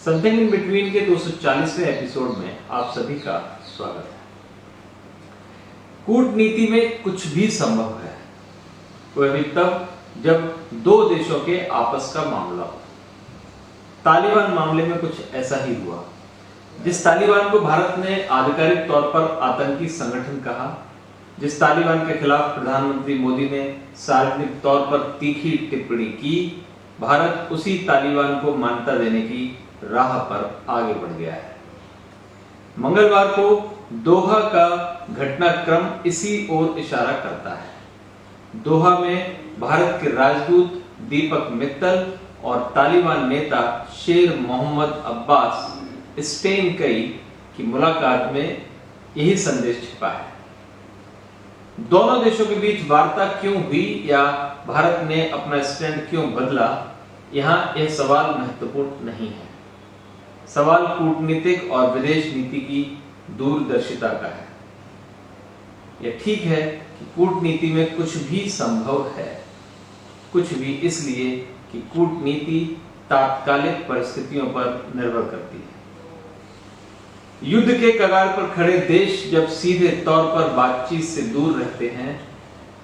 Something in between के 240वें episode में आप सभी का स्वागत है। कूटनीति में कुछ भी संभव है, वह भी तब जब दो देशों के आपस का मामला हो। तालिबान मामले में कुछ ऐसा ही हुआ। जिस तालिबान को भारत ने आधिकारिक तौर पर आतंकी संगठन कहा, जिस तालिबान के खिलाफ प्रधानमंत्री मोदी ने सार्वजनिक तौर पर तीखी टिप्पणी की, भारत उसी तालिबान को मान्यता देने की राह पर आगे बढ़ गया है। मंगलवार को दोहा का घटनाक्रम इसी ओर इशारा करता है। दोहा में भारत के राजदूत दीपक मित्तल और तालिबान नेता शेर मोहम्मद अब्बास स्टेनकई की मुलाकात में यही संदेश छिपा है। दोनों देशों के बीच वार्ता क्यों हुई या भारत ने अपना स्टैंड क्यों बदला, यहां यह सवाल महत्वपूर्ण नहीं है। सवाल कूटनीतिक और विदेश नीति की दूरदर्शिता का है। यह ठीक है कि कूटनीति में कुछ भी संभव है, कुछ भी इसलिए कि कूटनीति तात्कालिक परिस्थितियों पर निर्भर करती है। युद्ध के कगार पर खड़े देश जब सीधे तौर पर बातचीत से दूर रहते हैं,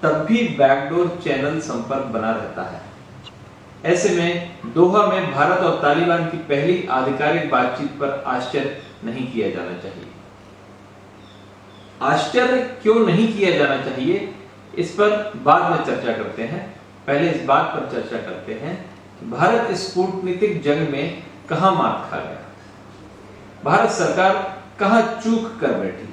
तब भी बैकडोर चैनल संपर्क बना रहता है। ऐसे में दोहा में भारत और तालिबान की पहली आधिकारिक बातचीत पर आश्चर्य नहीं किया जाना चाहिए। आश्चर्य क्यों नहीं किया जाना चाहिए, इस पर बाद में चर्चा करते हैं। पहले इस बात पर चर्चा करते हैं कि भारत इस कूटनीतिक जंग में कहां मात खा गया, भारत सरकार कहां चूक कर बैठी।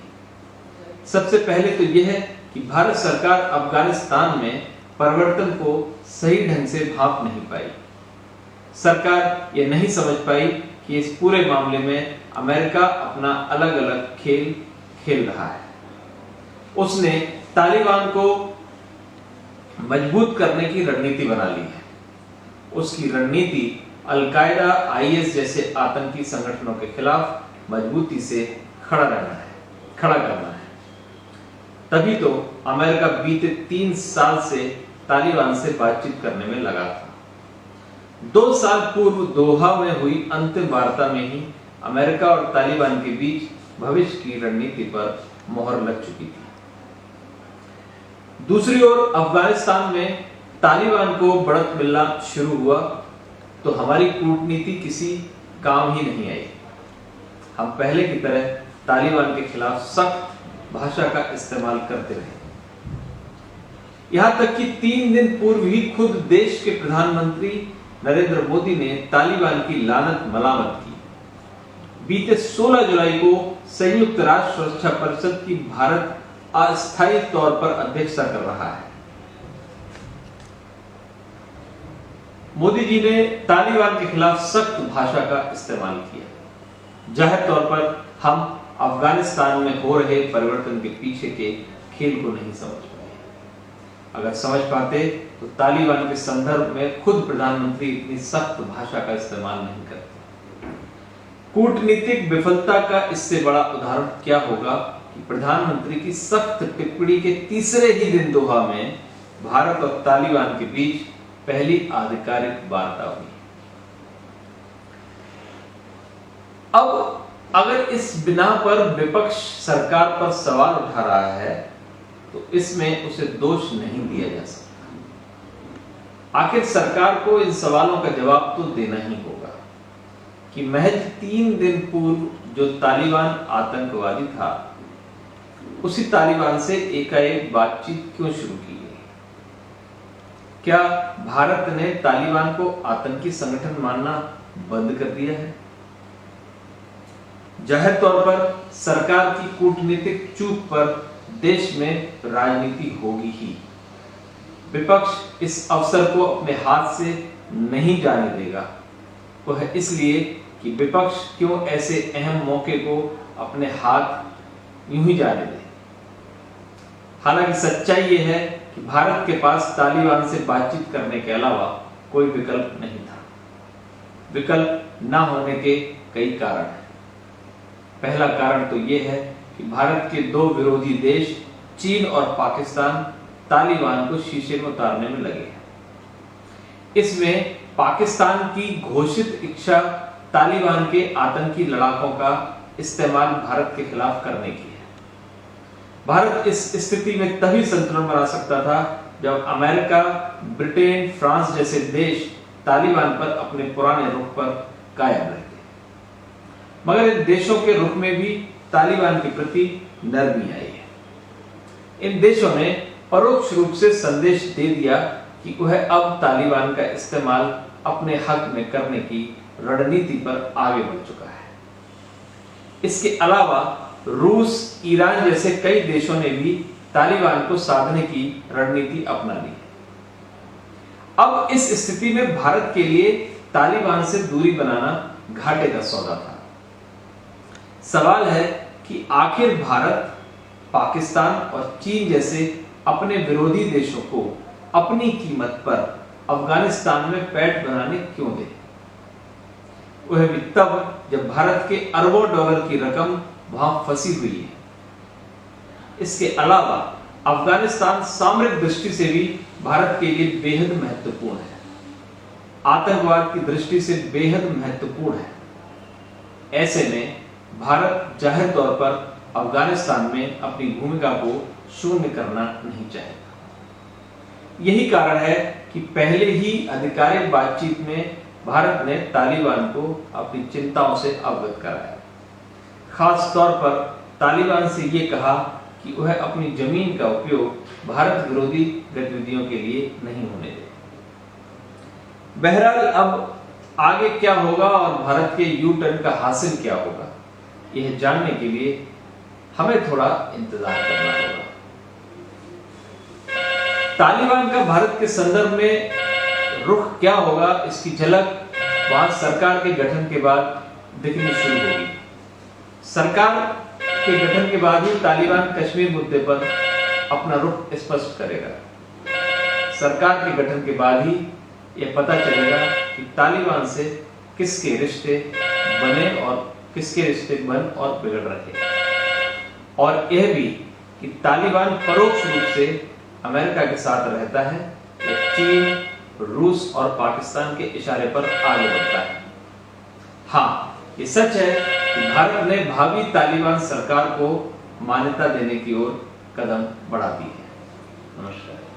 सबसे पहले तो यह है कि भारत सरकार अफगानिस्तान में परिवर्तन को सही ढंग से भांप नहीं पाई। सरकार यह नहीं समझ पाई कि इस पूरे मामले में अमेरिका अपना अलग अलग खेल खेल रहा है। उसने तालिबान को मजबूत करने की रणनीति बना ली है। उसकी रणनीति अल-कायदा, आईएस जैसे आतंकी संगठनों के खिलाफ मजबूती से खड़ा करना है। तभी तो अमेरिका बीते 3 साल से तालिबान से बातचीत करने में लगा था। 2 साल पूर्व दोहा में हुई अंतिम वार्ता में ही अमेरिका और तालिबान के बीच भविष्य की रणनीति पर मोहर लग चुकी थी। दूसरी ओर अफगानिस्तान में तालिबान को बढ़त मिलना शुरू हुआ तो हमारी कूटनीति किसी काम ही नहीं आई। हम पहले की तरह तालिबान के खिलाफ सख्त भाषा का इस्तेमाल करते रहे। यहां तक कि 3 दिन पूर्व ही खुद देश के प्रधानमंत्री नरेंद्र मोदी ने तालिबान की लानत मलामत की। बीते 16 जुलाई को संयुक्त राष्ट्र सुरक्षा परिषद की भारत अस्थायी तौर पर अध्यक्षता कर रहा है। मोदी जी ने तालिबान के खिलाफ सख्त भाषा का इस्तेमाल किया। जाहिर तौर पर हम अफगानिस्तान में हो रहे परिवर्तन के पीछे के खेल को नहीं समझ पाए। अगर समझ पाते तो तालिबान के संदर्भ में खुद प्रधानमंत्री इतनी सख्त भाषा का इस्तेमाल नहीं करते। कूटनीतिक विफलता का इससे बड़ा उदाहरण क्या होगा कि प्रधानमंत्री की सख्त टिप्पणी के तीसरे ही दिन दोहा में भारत और तालिबान के बीच पहली आधिकारिक वार्ता हुई। अब अगर इस बिना पर विपक्ष सरकार पर सवाल उठा रहा है तो इसमें उसे दोष नहीं दिया जा सकता। आखिर सरकार को इन सवालों का जवाब तो देना ही होगा कि महज 3 दिन पूर्व जो तालिबान आतंकवादी था, उसी तालिबान से एकाएक बातचीत क्यों शुरू की गई? क्या भारत ने तालिबान को आतंकी संगठन मानना बंद कर दिया है? जाहिर तौर पर सरकार की कूटनीतिक चूक पर देश में राजनीति होगी ही। विपक्ष इस अवसर को अपने हाथ से नहीं जाने देगा। वह इसलिए कि विपक्ष क्यों ऐसे अहम मौके को अपने हाथ यूं ही जाने दे। हालांकि सच्चाई यह है कि भारत के पास तालिबान से बातचीत करने के अलावा कोई विकल्प नहीं था। विकल्प न होने के कई कारण हैं। पहला कारण तो यह है कि भारत के 2 विरोधी देश चीन और पाकिस्तान तालिबान को शीशे में उतारने में लगे हैं। इसमें पाकिस्तान की घोषित इच्छा तालिबान के आतंकी लड़ाकों का इस्तेमाल भारत के खिलाफ करने की है। भारत इस स्थिति में तभी संतुलन बना सकता था जब अमेरिका, ब्रिटेन, फ्रांस जैसे देश तालिबान पर अपने पुराने रुख पर कायम रहते। मगर इन देशों के रुख में भी तालिबान के प्रति नरमी आई है। इन देशों ने परोक्ष रूप से संदेश दे दिया कि वह अब तालिबान का इस्तेमाल अपने हक में करने की रणनीति पर आगे बढ़ चुका है। इसके अलावा रूस, ईरान जैसे कई देशों ने भी तालिबान को साधने की रणनीति अपना ली है। अब इस स्थिति में भारत के लिए तालिबान से दूरी बनाना घाटे का सौदा था। सवाल है कि आखिर भारत, पाकिस्तान और चीन जैसे अपने विरोधी देशों को अपनी कीमत पर अफगानिस्तान में पैठ बनाने क्यों दे? वह भी तब जब भारत के अरबों डॉलर की रकम वहां फंसी हुई है। इसके अलावा अफगानिस्तान सामरिक दृष्टि से भी भारत के लिए बेहद महत्वपूर्ण है, आतंकवाद की दृष्टि से बेहद महत्वपूर्ण है। ऐसे में भारत जाहिर तौर पर अफगानिस्तान में अपनी भूमिका को शून्य करना नहीं चाहेगा। यही कारण है कि पहले ही आधिकारिक बातचीत में भारत ने तालिबान को अपनी चिंताओं से अवगत कराया। खास तौर पर तालिबान से यह कहा कि वह अपनी जमीन का उपयोग भारत विरोधी गतिविधियों के लिए नहीं होने दे। बहरहाल अब आगे क्या होगा और भारत के यू टर्न का हासिल क्या होगा, यह जानने के लिए हमें थोड़ा इंतजार करना होगा। तालिबान का भारत के संदर्भ में रुख क्या होगा, इसकी झलक वहां सरकार के गठन के बाद दिखनी शुरू होगी। सरकार के गठन के बाद ही तालिबान कश्मीर मुद्दे पर अपना रुख स्पष्ट करेगा। सरकार के गठन के बाद ही यह पता चलेगा कि तालिबान से किसके रिश्ते बने और किसके रिश्ते बन और बिगड़ रहे, और यह भी कि तालिबान परोक्ष रूप से अमेरिका के साथ रहता है या चीन, रूस और पाकिस्तान के इशारे पर आगे बढ़ता है। हाँ, ये सच है कि भारत ने भावी तालिबान सरकार को मान्यता देने की ओर कदम बढ़ा दी है। नमस्कार।